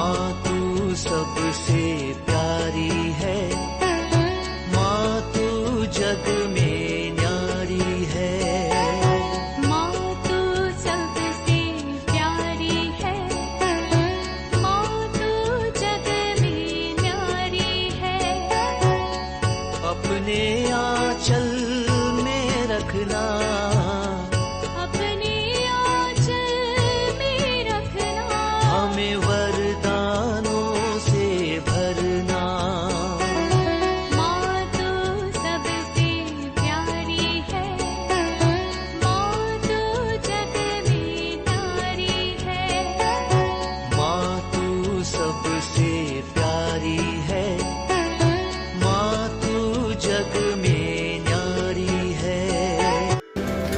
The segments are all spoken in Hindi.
माँ तू सबसे प्यारी है, माँ तू जग में न्यारी है। माँ तू सबसे प्यारी है, माँ तू जग में न्यारी है। अपने आंचल में रखना, अपने आंचल में रखना। हमें वरदानों से भरना। माँ तू सबसे प्यारी है, माँ तू जग में न्यारी है। माँ तू सबसे प्यारी है, माँ तू जग में न्यारी है।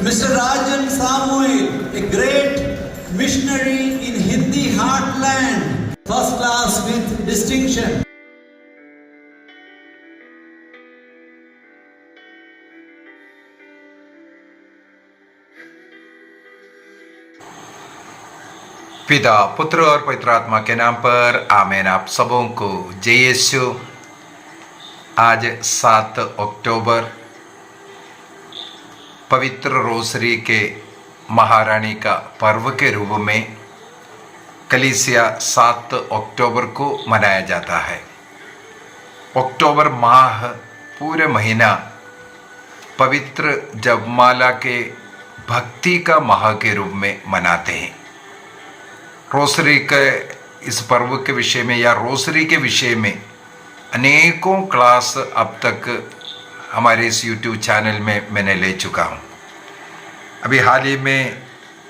Mr. Rajan Samuel, a great missionary in Hindi heartland, first class with distinction. पिता, पुत्र और पवित्र आत्मा के नाम पर आमीन। आप सबों को जय यीशु। आज 7 अक्टूबर पवित्र रोसरी के महारानी का पर्व के रूप में कलीसिया 7 अक्टूबर को मनाया जाता है। अक्टूबर माह पूरे महीना पवित्र जपमाला के भक्ति का माह के रूप में मनाते हैं। रोसरी के इस पर्व के विषय में या रोसरी के विषय में अनेकों क्लास अब तक हमारे इस YouTube चैनल में मैंने ले चुका हूँ। अभी हाल ही में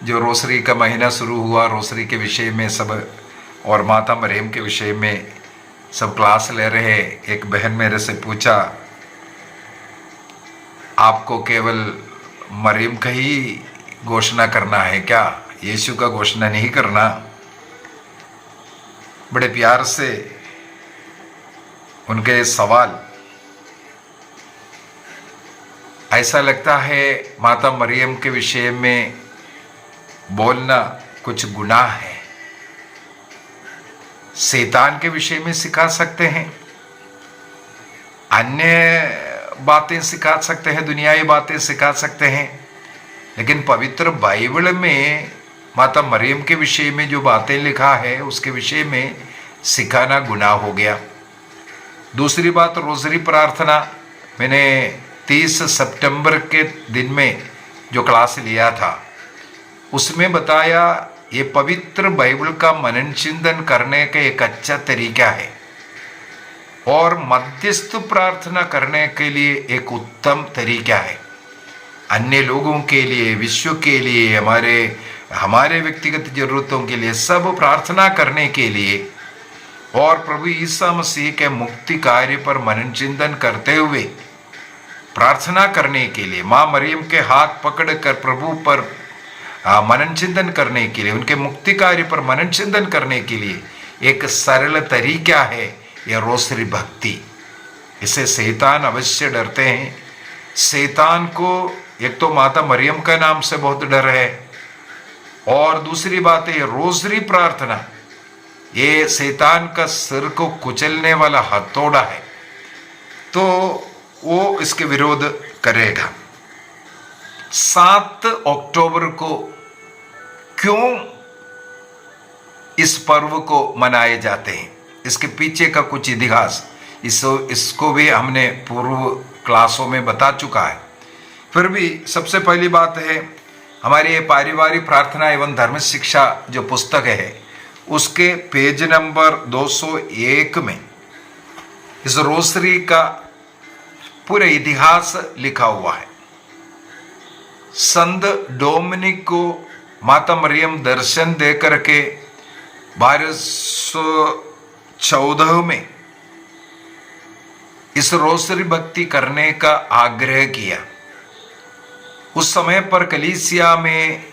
जो रोसरी का महीना शुरू हुआ, रोसरी के विषय में सब और माता मरियम के विषय में सब क्लास ले रहे। एक बहन मेरे से पूछा, आपको केवल मरियम का ही घोषणा करना है क्या, यीशु का घोषणा नहीं करना? बड़े प्यार से उनके सवाल, ऐसा लगता है माता मरियम के विषय में बोलना कुछ गुनाह है। शैतान के विषय में सिखा सकते हैं, अन्य बातें सिखा सकते हैं, दुनियावी बातें सिखा सकते हैं, लेकिन पवित्र बाइबल में माता मरियम के विषय में जो बातें लिखा है उसके विषय में सिखाना गुनाह हो गया। दूसरी बात, रोज़री प्रार्थना मैंने 30 सितंबर के दिन में जो क्लास लिया था उसमें बताया, ये पवित्र बाइबल का मनन चिंतन करने का एक अच्छा तरीका है और मध्यस्थ प्रार्थना करने के लिए एक उत्तम तरीका है। अन्य लोगों के लिए, विश्व के लिए, हमारे व्यक्तिगत जरूरतों के लिए सब प्रार्थना करने के लिए और प्रभु ईसा मसीह के मुक्ति कार्य पर मनन चिंतन करते हुए प्रार्थना करने के लिए, माँ मरियम के हाथ पकड़कर प्रभु पर मनन चिंतन करने के लिए, उनके मुक्ति कार्य पर मनन चिंतन करने के लिए एक सरल तरीका है यह रोसरी भक्ति। इसे शैतान अवश्य डरते हैं। शैतान को एक तो माता मरियम का नाम से बहुत डर है और दूसरी बात है रोसरी प्रार्थना, ये शैतान का सिर को कुचलने वाला हथौड़ा है, तो वो इसके विरोध करेगा। 7 अक्टूबर को क्यों इस पर्व को मनाए जाते हैं, इसके पीछे का कुछ इतिहास इसको भी हमने पूर्व क्लासों में बता चुका है। फिर भी सबसे पहली बात है, हमारी ये पारिवारिक प्रार्थना एवं धर्म शिक्षा जो पुस्तक है उसके पेज नंबर 201 में इस रोसरी का पूरे इतिहास लिखा हुआ है। संत डोमिनिक को माता मरियम दर्शन दे करके 1214 में इस रोसरी भक्ति करने का आग्रह किया। उस समय पर कलीसिया में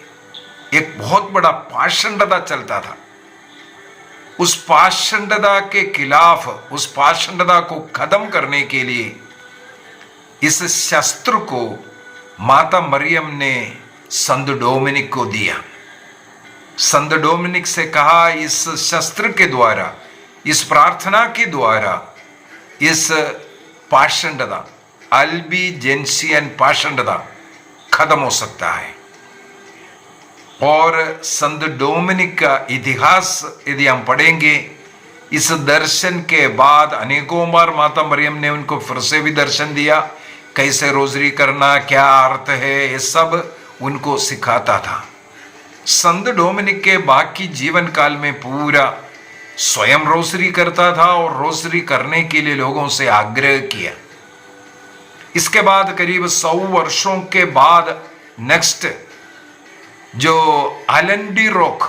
एक बहुत बड़ा पाषंडता चलता था। उस पाषंडता के खिलाफ, उस पाषंडता को खत्म करने के लिए इस शस्त्र को माता मरियम ने संत डोमिनिक को दिया। संत डोमिनिक से कहा, इस शस्त्र के द्वारा, इस प्रार्थना के द्वारा, इस पाषंडता, अल्बिजेंसियन पाषंडता खत्म हो सकता है। और संत डोमिनिक का इतिहास यदि हम पढ़ेंगे, इस दर्शन के बाद अनेकों बार माता मरियम ने उनको फिर से भी दर्शन दिया, कैसे रोजरी करना, क्या अर्थ है, ये सब उनको सिखाता था। संत डोमिनिक के बाकी जीवन काल में पूरा स्वयं रोजरी करता था और रोजरी करने के लिए लोगों से आग्रह किया। इसके बाद करीब 100 वर्षों के बाद नेक्स्ट जो एलन डी रोक,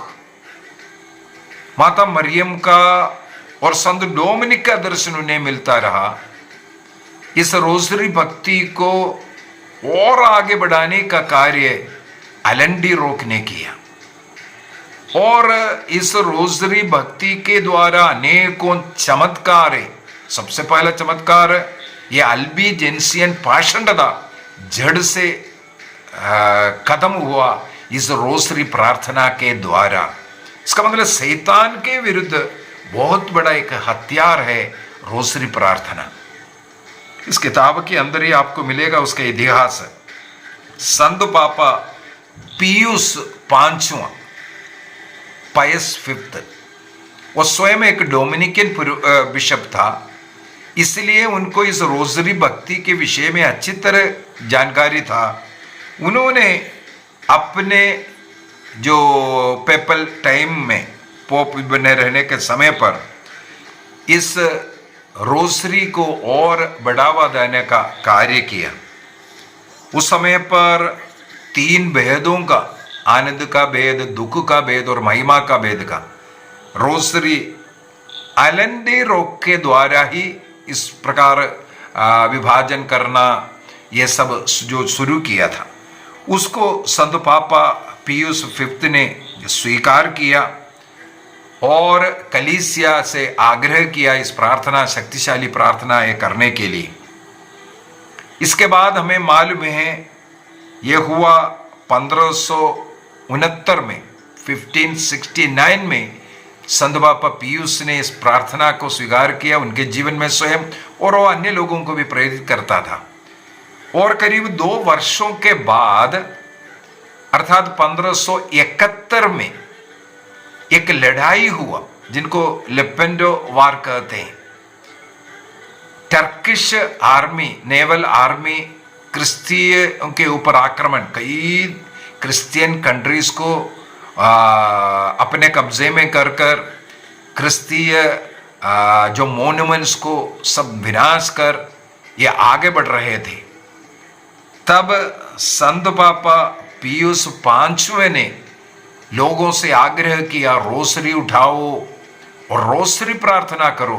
माता मरियम का और संत डोमिनिक का दर्शन उन्हें मिलता रहा। इस रोजरी भक्ति को और आगे बढ़ाने का कार्य एलन डी रोक ने किया और इस रोजरी भक्ति के द्वारा अनेकों चमत्कार है। सबसे पहला चमत्कार ये अल्बिजेंसियन पाषंडता जड़ से खत्म हुआ इस रोजरी प्रार्थना के द्वारा। इसका मतलब शैतान के विरुद्ध बहुत बड़ा एक हथियार है रोजरी प्रार्थना। इस किताब के अंदर ही आपको मिलेगा उसका इतिहास। संत पापा पियूस पांचवा, पायस फिफ्थ, वो स्वयं एक डोमिनिकन बिशप था, इसलिए उनको इस रोजरी भक्ति के विषय में अच्छी तरह जानकारी था। उन्होंने अपने जो पेपल टाइम में पोप बने रहने के समय पर इस रोजरी को और बढ़ावा देने का कार्य किया। उस समय पर 3 भेदों का, आनंद का भेद, दुख का भेद और महिमा का भेद का रोजरी एलन डी रोक के द्वारा ही इस प्रकार विभाजन करना, यह सब जो शुरू किया था, उसको संत पापा पियूस फिफ्थ ने स्वीकार किया और कलीसिया से आग्रह किया इस प्रार्थना, शक्तिशाली प्रार्थना ये करने के लिए। इसके बाद हमें मालूम है ये हुआ 1569 में, 1569 में संत पापा पियूस ने इस प्रार्थना को स्वीकार किया उनके जीवन में स्वयं, और वो अन्य लोगों को भी प्रेरित करता था। और करीब 2 वर्षों के बाद अर्थात 1571 में एक लड़ाई हुआ जिनको लेपेंडो वार कहते हैं। टर्किश आर्मी, नेवल आर्मी क्रिस्तीयों के ऊपर आक्रमण, कई क्रिश्चियन कंट्रीज को अपने कब्जे में कर क्रिस्तीय जो मोन्यूमेंट्स को सब विनाश कर ये आगे बढ़ रहे थे। तब संत पापा पियूस पांचवें ने लोगों से आग्रह किया, रोसरी उठाओ और रोसरी प्रार्थना करो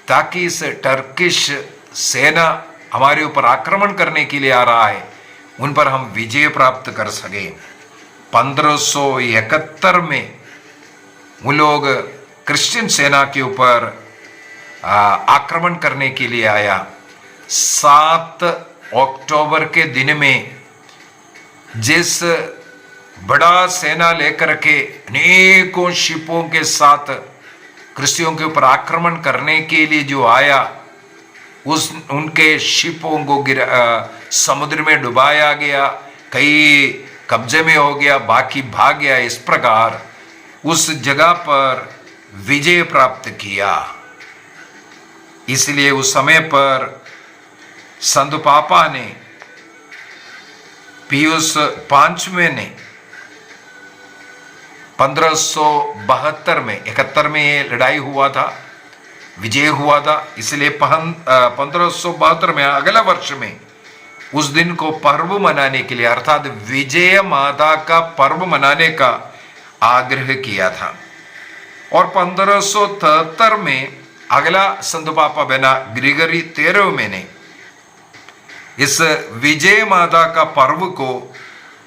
ताकि इस टर्किश सेना हमारे ऊपर आक्रमण करने के लिए आ रहा है, उन पर हम विजय प्राप्त कर सके। 1571 में वो लोग क्रिश्चियन सेना के ऊपर आक्रमण करने के लिए आया। 7 अक्टूबर के दिन में जिस बड़ा सेना लेकर के अनेकों शिपों के साथ क्रिश्चियों के ऊपर आक्रमण करने के लिए जो आया, उनके शिपों को समुद्र में डुबाया गया, कई कब्जे में हो गया, बाकी भाग गया। इस प्रकार उस जगह पर विजय प्राप्त किया। इसलिए उस समय पर संत पापा ने, पियूस पांचवें ने 1572 में, 71 में ये लड़ाई हुआ था, विजय हुआ था। इसलिए 1572 में, अगला वर्ष में, उस दिन को पर्व मनाने के लिए अर्थात विजय माता का पर्व मनाने का आग्रह किया था। और 1573 में अगला संत पापा बना ग्रिगरी 13वें ने इस विजय माता का पर्व को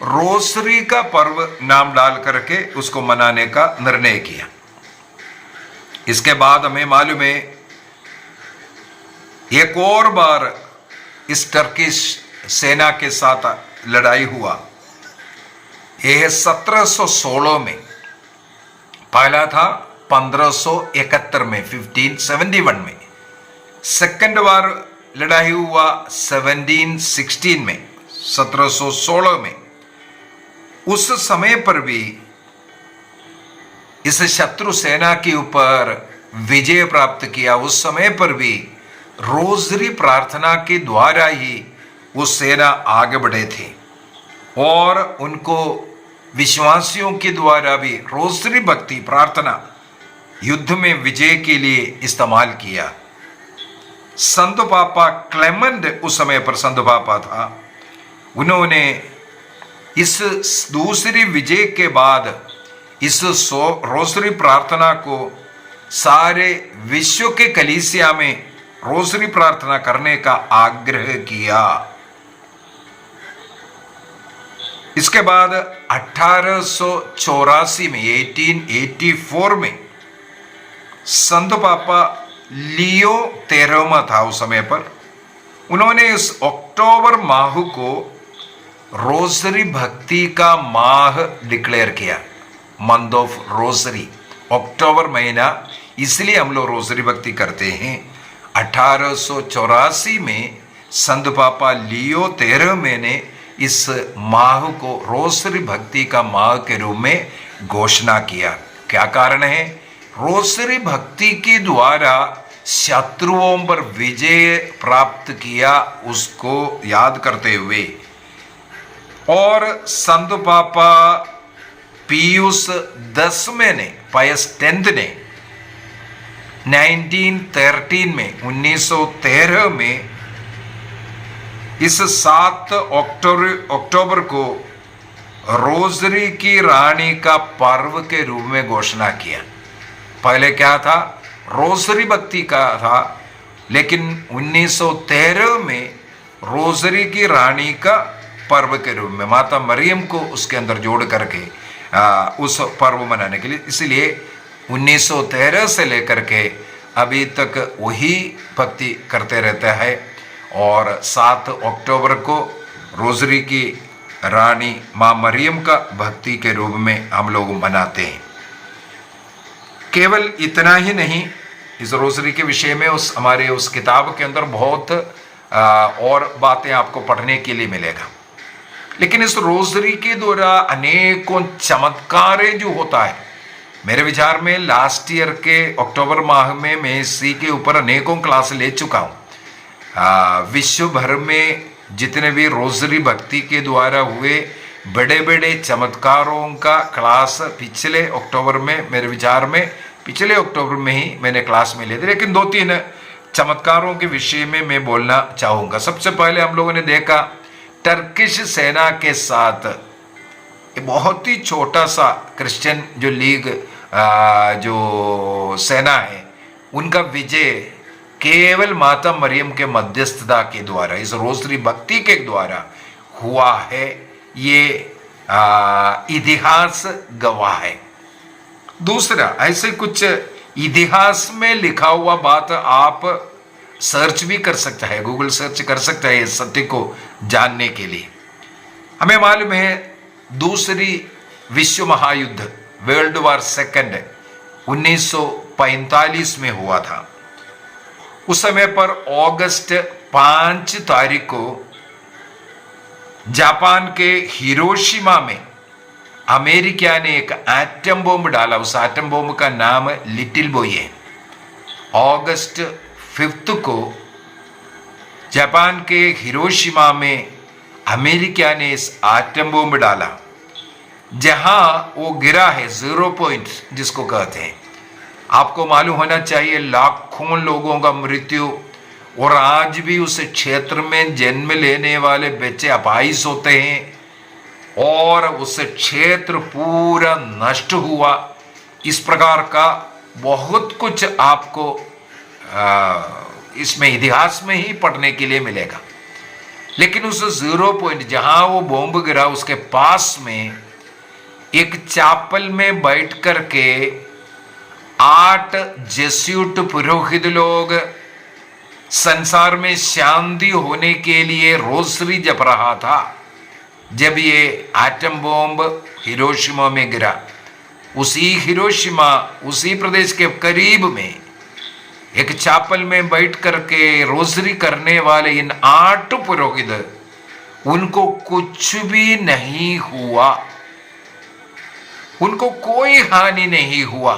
रोसरी का पर्व नाम डाल करके उसको मनाने का निर्णय किया। इसके बाद हमें मालूम है एक और बार इस टर्किश सेना के साथ लड़ाई हुआ। यह 1716 में पहला था 1571 में, 1571 में। सेकंड वार लड़ाई हुआ 1716 में, 1716 में। उस समय पर भी इस शत्रु सेना के ऊपर विजय प्राप्त किया। उस समय पर भी रोजरी प्रार्थना के द्वारा ही वो सेना आगे बढ़े थे और उनको विश्वासियों के द्वारा भी रोजरी भक्ति प्रार्थना युद्ध में विजय के लिए इस्तेमाल किया। संत पापा क्लेमेंट उस समय पर संत पापा था। उन्होंने इस दूसरी विजय के बाद इस रोजरी प्रार्थना को सारे विश्व के कलीसिया में रोजरी प्रार्थना करने का आग्रह किया। इसके बाद 1884 में, 1884 में संत पापा लियो 13वां था उस समय पर। उन्होंने इस अक्टूबर माह को रोजरी भक्ति का माह डिक्लेयर किया, मंथ ऑफ रोजरी। अक्टूबर महीना इसलिए हम लोग रोजरी भक्ति करते हैं। 1884 में संत पापा लियो 13वें ने इस माह को रोजरी भक्ति का माह के रूप में घोषणा किया। क्या कारण है? रोजरी भक्ति के द्वारा शत्रुओं पर विजय प्राप्त किया, उसको याद करते हुए। और संत पापा पियूस 10वें ने, पायस 10th ने 1913 में, 1913 में इस 7 अक्टूबर को रोजरी की रानी का पर्व के रूप में घोषणा किया। पहले क्या था? रोजरी भक्ति का था, लेकिन 1913 में रोजरी की रानी का पर्व के रूप में माता मरियम को उसके अंदर जोड़ करके उस पर्व मनाने के लिए, इसलिए 1913 से लेकर के अभी तक वही भक्ति करते रहते हैं। और 7 अक्टूबर को रोजरी की रानी माँ मरियम का भक्ति के रूप में हम लोग मनाते हैं। केवल इतना ही नहीं, इस रोजरी के विषय में हमारे उस किताब के अंदर बहुत और बातें आपको पढ़ने के लिए मिलेगा। लेकिन इस रोजरी के द्वारा अनेकों चमत्कार जो होता है, मेरे विचार में लास्ट ईयर के अक्टूबर माह में मैं इसी के ऊपर अनेकों क्लास ले चुका हूँ। विश्व भर में जितने भी रोजरी भक्ति के द्वारा हुए बड़े बड़े चमत्कारों का क्लास पिछले अक्टूबर में, मेरे विचार में पिछले अक्टूबर में ही मैंने क्लास में लिए थे। लेकिन 2-3 चमत्कारों के विषय में मैं बोलना चाहूँगा। सबसे पहले हम लोगों ने देखा टर्किश सेना के साथ बहुत ही छोटा सा क्रिश्चियन जो लीग जो सेना है, उनका विजय केवल माता मरियम के मध्यस्थता के द्वारा, इस रोजरी भक्ति के द्वारा हुआ है। ये इतिहास गवाह है। दूसरा, ऐसे कुछ इतिहास में लिखा हुआ बात आप सर्च भी कर सकता है, गूगल सर्च कर सकता है इस सत्य को जानने के लिए। हमें मालूम है दूसरी विश्व महायुद्ध, वर्ल्ड वॉर सेकंड 1945 में हुआ था। उस समय पर अगस्त 5 तारीख को जापान के हिरोशिमा में अमेरिका ने एक एटम बॉम्ब डाला। उस एटम बॉम्ब का नाम लिटिल बॉय है। अगस्त 5 को जापान के हिरोशिमा में अमेरिका ने इस एटम बॉम्ब डाला, जहां वो गिरा है 0 पॉइंट जिसको कहते हैं। आपको मालूम होना चाहिए लाखों लोगों का मृत्यु, और आज भी उस क्षेत्र में जन्म लेने वाले बच्चे अपाहिज होते हैं और उस क्षेत्र पूरा नष्ट हुआ। इस प्रकार का बहुत कुछ आपको इसमें इतिहास में ही पढ़ने के लिए मिलेगा। लेकिन उस 0 पॉइंट जहां वो बॉम्ब गिरा, उसके पास में एक चापल में बैठ करके 8 जेस्यूट पुरोहित लोग संसार में शांति होने के लिए रोजरी जप रहा था। जब ये एटम बॉम्ब हिरोशिमा में गिरा, उसी हिरोशिमा, उसी प्रदेश के करीब में एक चापल में बैठ करके रोजरी करने वाले इन 8 पुरोहित, उनको कुछ भी नहीं हुआ, उनको कोई हानि नहीं हुआ।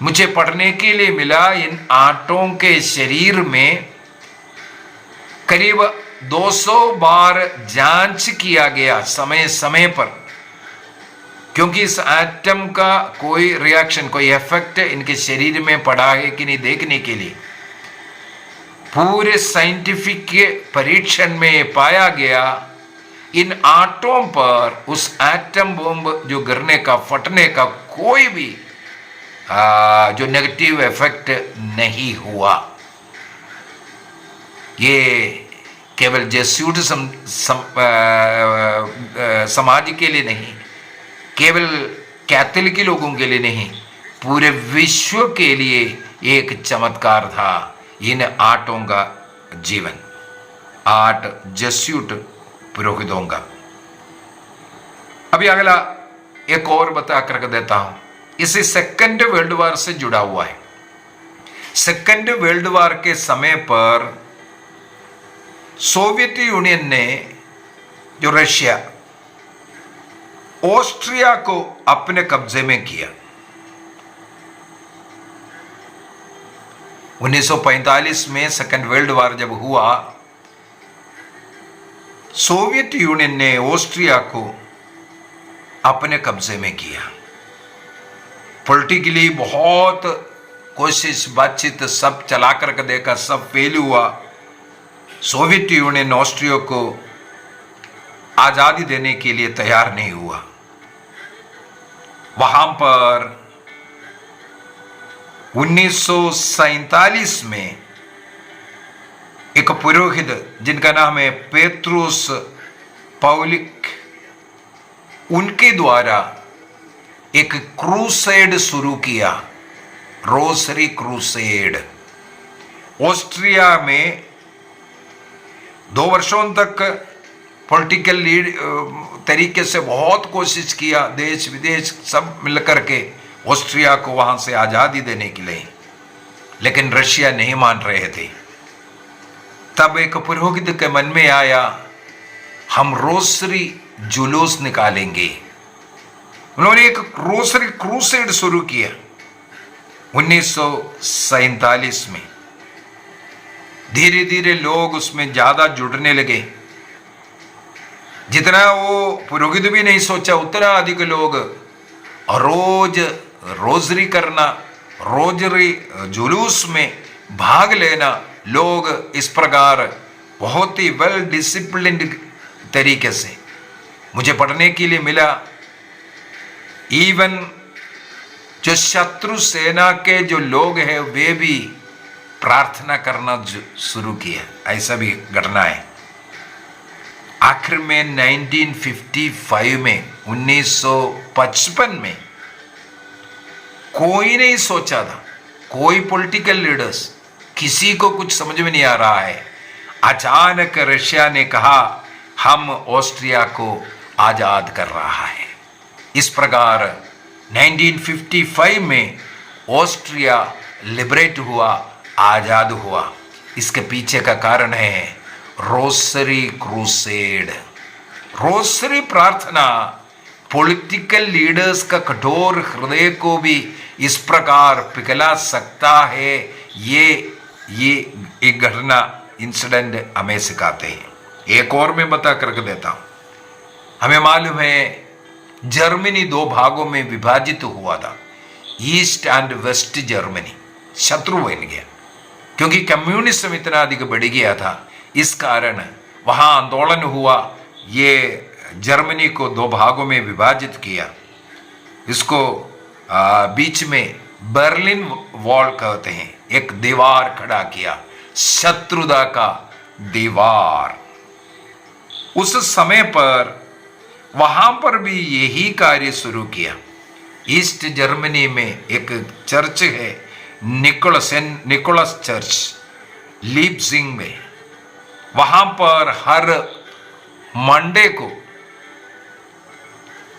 मुझे पढ़ने के लिए मिला इन 8 के शरीर में करीब 200 बार जांच किया गया समय समय पर, क्योंकि इस एटम का कोई रिएक्शन, कोई इफेक्ट इनके शरीर में पड़ा है कि नहीं देखने के लिए पूरे साइंटिफिक के परीक्षण में पाया गया इन 8 पर उस एटम बम जो गिरने का, फटने का कोई भी जो नेगेटिव इफेक्ट नहीं हुआ। ये केवल जेसूट समाज के लिए नहीं, केवल कैथोलिक लोगों के लिए नहीं, पूरे विश्व के लिए एक चमत्कार था इन 8 का जीवन, 8 जेसूट पुरोहितों का। अभी अगला एक और बता कर देता हूं, इसे सेकंड वर्ल्ड वॉर से जुड़ा हुआ है। सेकंड वर्ल्ड वॉर के समय पर सोवियत यूनियन ने, जो रशिया, ऑस्ट्रिया को अपने कब्जे में किया। 1945 में सेकंड वर्ल्ड वॉर जब हुआ, सोवियत यूनियन ने ऑस्ट्रिया को अपने कब्जे में किया। पॉलिटिकली बहुत कोशिश, बातचीत सब चला करके देखा, सब फेल हुआ। सोवियत यूनियन ऑस्ट्रिया को आजादी देने के लिए तैयार नहीं हुआ। वहां पर 1947 में एक पुरोहित जिनका नाम है पेत्रुस पाउलिक, उनके द्वारा एक क्रूसेड शुरू किया, रोसरी क्रूसेड। ऑस्ट्रिया में 2 वर्षों तक पॉलिटिकल लीड तरीके से बहुत कोशिश किया, देश विदेश सब मिलकर के ऑस्ट्रिया को वहां से आजादी देने के लिए, लेकिन रशिया नहीं मान रहे थे। तब एक पुरोहित के मन में आया, हम रोसरी जुलूस निकालेंगे। उन्होंने एक रोसरी क्रूसेड शुरू किया 1947 में। धीरे धीरे लोग उसमें ज्यादा जुड़ने लगे। जितना वो पुरोहित भी नहीं सोचा, उतना अधिक लोग रोज रोजरी करना, रोजरी जुलूस में भाग लेना। लोग इस प्रकार बहुत ही वेल डिसिप्लिन्ड तरीके से, मुझे पढ़ने के लिए मिला, इवन जो शत्रु सेना के जो लोग हैं वे भी प्रार्थना करना शुरू किया। ऐसा भी घटना है। आखिर में 1955 में, 1955 में कोई नहीं सोचा था, कोई पॉलिटिकल लीडर्स, किसी को कुछ समझ में नहीं आ रहा है। अचानक रशिया ने कहा हम ऑस्ट्रिया को आजाद कर रहा है। इस प्रकार 1955 में ऑस्ट्रिया लिबरेट हुआ, आजाद हुआ। इसके पीछे का कारण है रोसरी क्रूसेड। रोसरी प्रार्थना पॉलिटिकल लीडर्स का कठोर हृदय को भी इस प्रकार पिघला सकता है। ये एक घटना, इंसिडेंट हमें सिखाते हैं। एक और मैं बता करके देता हूं। हमें मालूम है जर्मनी 2 भागों में विभाजित हुआ था, ईस्ट एंड वेस्ट जर्मनी। शत्रु बन गया क्योंकि कम्युनिज्म इतना अधिक बढ़ गया था। इस कारण वहां आंदोलन हुआ, ये जर्मनी को 2 भागों में विभाजित किया। इसको बीच में बर्लिन वॉल कहते हैं। एक दीवार खड़ा किया, शत्रुता का दीवार। उस समय पर वहां पर भी यही कार्य शुरू किया। ईस्ट जर्मनी में एक चर्च है, निकोलस चर्च, लीप्जिग में। वहां पर हर मंडे को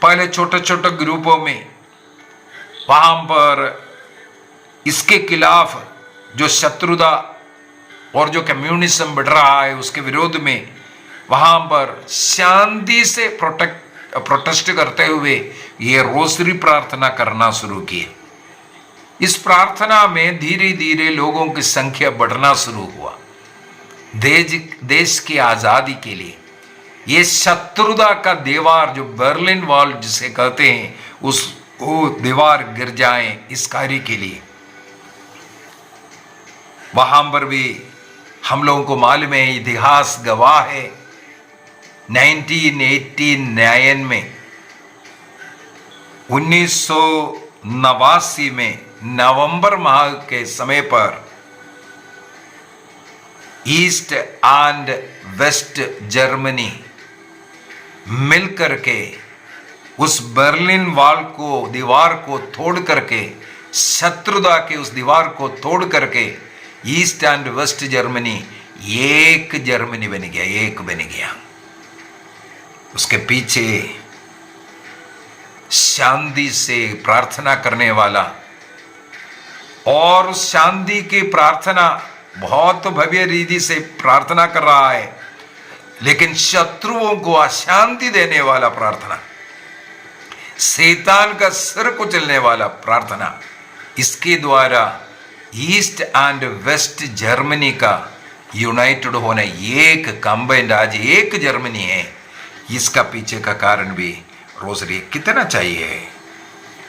पहले छोटे छोटे ग्रुपों में वहां पर इसके खिलाफ जो शत्रुता और जो कम्युनिज्म बढ़ रहा है उसके विरोध में वहां पर शांति से प्रोटेस्ट करते हुए ये रोसरी प्रार्थना करना शुरू किए। इस प्रार्थना में धीरे धीरे लोगों की संख्या बढ़ना शुरू हुआ। देश की आजादी के लिए ये शत्रुता का दीवार, जो बर्लिन वॉल जिसे कहते हैं, वो दीवार गिर जाए इस कार्य के लिए। वहां पर भी हम लोगों को मालूम है, इतिहास गवाह है, 1989 में 1989 में नवंबर माह के समय पर ईस्ट एंड वेस्ट जर्मनी मिलकर के उस बर्लिन वॉल को, दीवार को तोड़ करके, शत्रुता के उस दीवार को तोड़ करके ईस्ट एंड वेस्ट जर्मनी एक जर्मनी बन गया, एक बन गया। उसके पीछे शांति से प्रार्थना करने वाला, और शांति की प्रार्थना बहुत भव्य रीति से प्रार्थना कर रहा है, लेकिन शत्रुओं को अशांति देने वाला प्रार्थना, शैतान का सिर कुचलने वाला प्रार्थना, इसके द्वारा ईस्ट एंड वेस्ट जर्मनी का यूनाइटेड होना, एक कंबाइंड आज एक जर्मनी है। इसका पीछे का कारण भी रोसरी कितना चाहिए।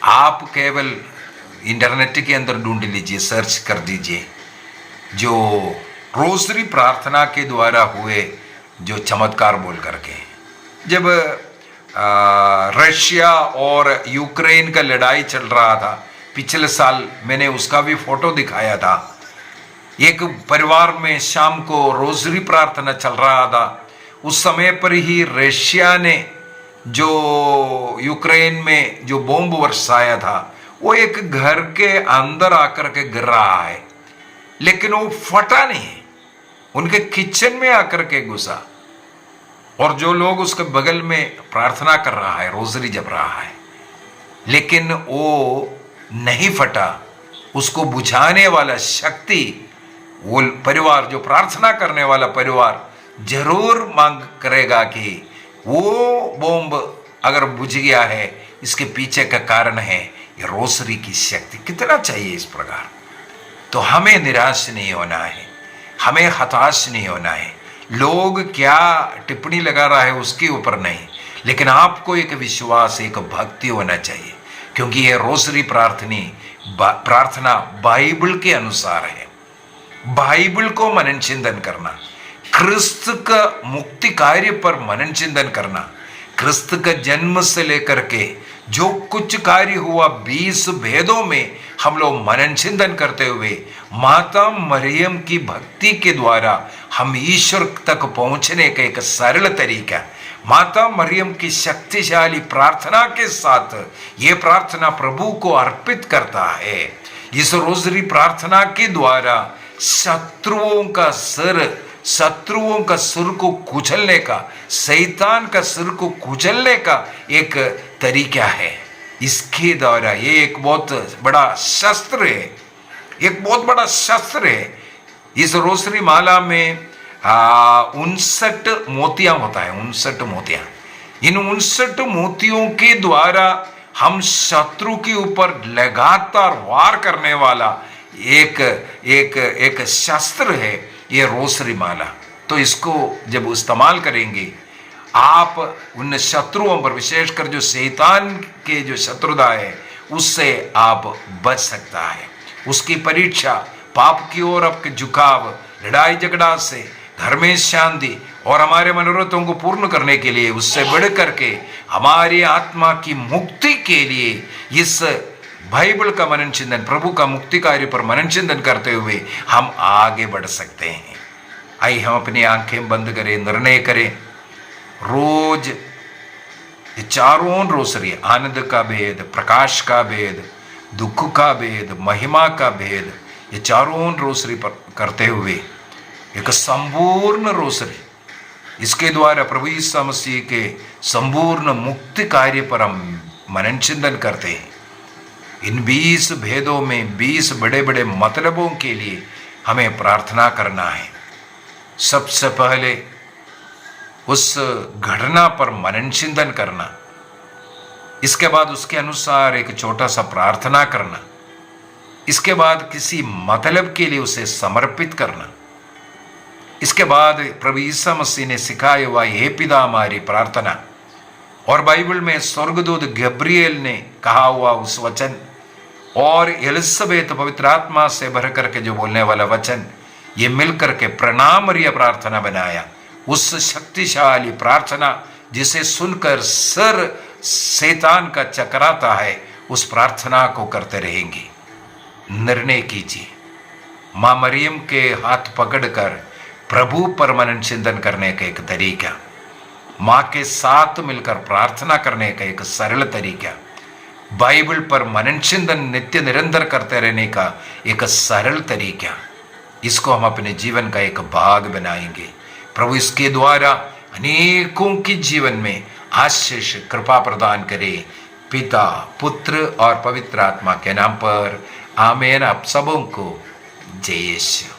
आप केवल इंटरनेट के अंदर ढूंढ लीजिए, सर्च कर दीजिए, जो रोसरी प्रार्थना के द्वारा हुए जो चमत्कार बोल करके। जब रशिया और यूक्रेन का लड़ाई चल रहा था पिछले साल, मैंने उसका भी फोटो दिखाया था। एक परिवार में शाम को रोसरी प्रार्थना चल रहा था। उस समय पर ही रशिया ने जो यूक्रेन में जो बॉम्ब बरसाया था, वो एक घर के अंदर आकर के गिर रहा है, लेकिन वो फटा नहीं, उनके किचन में आकर के घुसा। और जो लोग उसके बगल में प्रार्थना कर रहा है, रोसरी जप रहा है, लेकिन वो नहीं फटा। उसको बुझाने वाला शक्ति वो परिवार, जो प्रार्थना करने वाला परिवार जरूर मांग करेगा कि वो बॉम्ब अगर बुझ गया है, इसके पीछे का कारण है ये रोसरी की शक्ति। कितना चाहिए इस प्रकार। तो हमें निराश नहीं होना है, हमें हताश नहीं होना है। लोग क्या टिप्पणी लगा रहा है उसके ऊपर नहीं, लेकिन आपको एक विश्वास, एक भक्ति होना चाहिए, क्योंकि यह रोसरी प्रार्थना बाइबल के अनुसार है। बाइबल को मनन चिंतन करना, क्रिस्त का मुक्ति कार्य पर मनन चिंतन करना, क्रिस्त का जन्म से लेकर के जो कुछ कार्य हुआ 20 भेदों में हम लोग मनन चिंतन करते हुए माता मरियम की भक्ति के द्वारा हम ईश्वर तक पहुंचने का एक सरल तरीका, माता मरियम की शक्तिशाली प्रार्थना के साथ ये प्रार्थना प्रभु को अर्पित करता है। इस रोसरी प्रार्थना के द्वारा शत्रुओं का सिर को कुचलने का, शैतान का सिर को कुचलने का एक तरीका है। इसके द्वारा ये एक बहुत बड़ा शस्त्र है, एक बहुत बड़ा शस्त्र है। इस रोसरी माला में 59 मोतियां होता है, 59 मोतियां। इन 59 मोतियों के द्वारा हम शत्रु के ऊपर लगातार वार करने वाला एक शस्त्र है ये रोसरी माला। तो इसको जब इस्तेमाल करेंगे आप उन शत्रुओं पर, विशेषकर जो शैतान के जो शत्रुता है, उससे आप बच सकता है। उसकी परीक्षा, पाप की ओर आपके झुकाव, लड़ाई झगड़ा से, घर में शांति और हमारे मनोरथों को पूर्ण करने के लिए, उससे बढ़ करके हमारी आत्मा की मुक्ति के लिए इस बाइबल का मनन चिंतन, प्रभु का मुक्ति कार्य पर मनन चिंतन करते हुए हम आगे बढ़ सकते हैं। आइए हम अपनी आंखें बंद करें, निर्णय करें, रोज ये चारों रोसरी, आनंद का भेद, प्रकाश का भेद, दुख का भेद, महिमा का भेद, ये चारों रोसरी पर करते हुए एक संपूर्ण रोसरी, इसके द्वारा प्रभु यीशु मसीह के संपूर्ण मुक्ति कार्य पर हम मनन चिंतन करते हैं। इन 20 भेदों में 20 बड़े बड़े मतलबों के लिए हमें प्रार्थना करना है। सबसे पहले उस घटना पर मनन चिंतन करना, इसके बाद उसके अनुसार एक छोटा सा प्रार्थना करना, इसके बाद किसी मतलब के लिए उसे समर्पित करना, इसके बाद प्रभु यीशु मसीह ने सिखाया हुआ हे पिता हमारी प्रार्थना, और बाइबल में स्वर्गदूत गब्रिएल ने कहा हुआ उस वचन, और एलिसबेत पवित्र आत्मा से भर करके जो बोलने वाला वचन, ये मिलकर के प्रणाम मरिया प्रार्थना बनाया। उस शक्तिशाली प्रार्थना जिसे सुनकर सर शैतान का चकराता है, उस प्रार्थना को करते रहेंगे। निर्णय कीजिए, मां मरियम के हाथ पकड़कर प्रभु पर मनन चिंतन करने का एक तरीका, मां के साथ मिलकर प्रार्थना करने का एक सरल तरीका, बाइबल पर मनन चिंतन नित्य निरंतर करते रहने का एक सरल तरीका, इसको हम अपने जीवन का एक भाग बनाएंगे। प्रभु इसके द्वारा अनेकों के जीवन में आशीष कृपा प्रदान करे। पिता, पुत्र और पवित्र आत्मा के नाम पर आमीन। आप सबों को जय यीशु।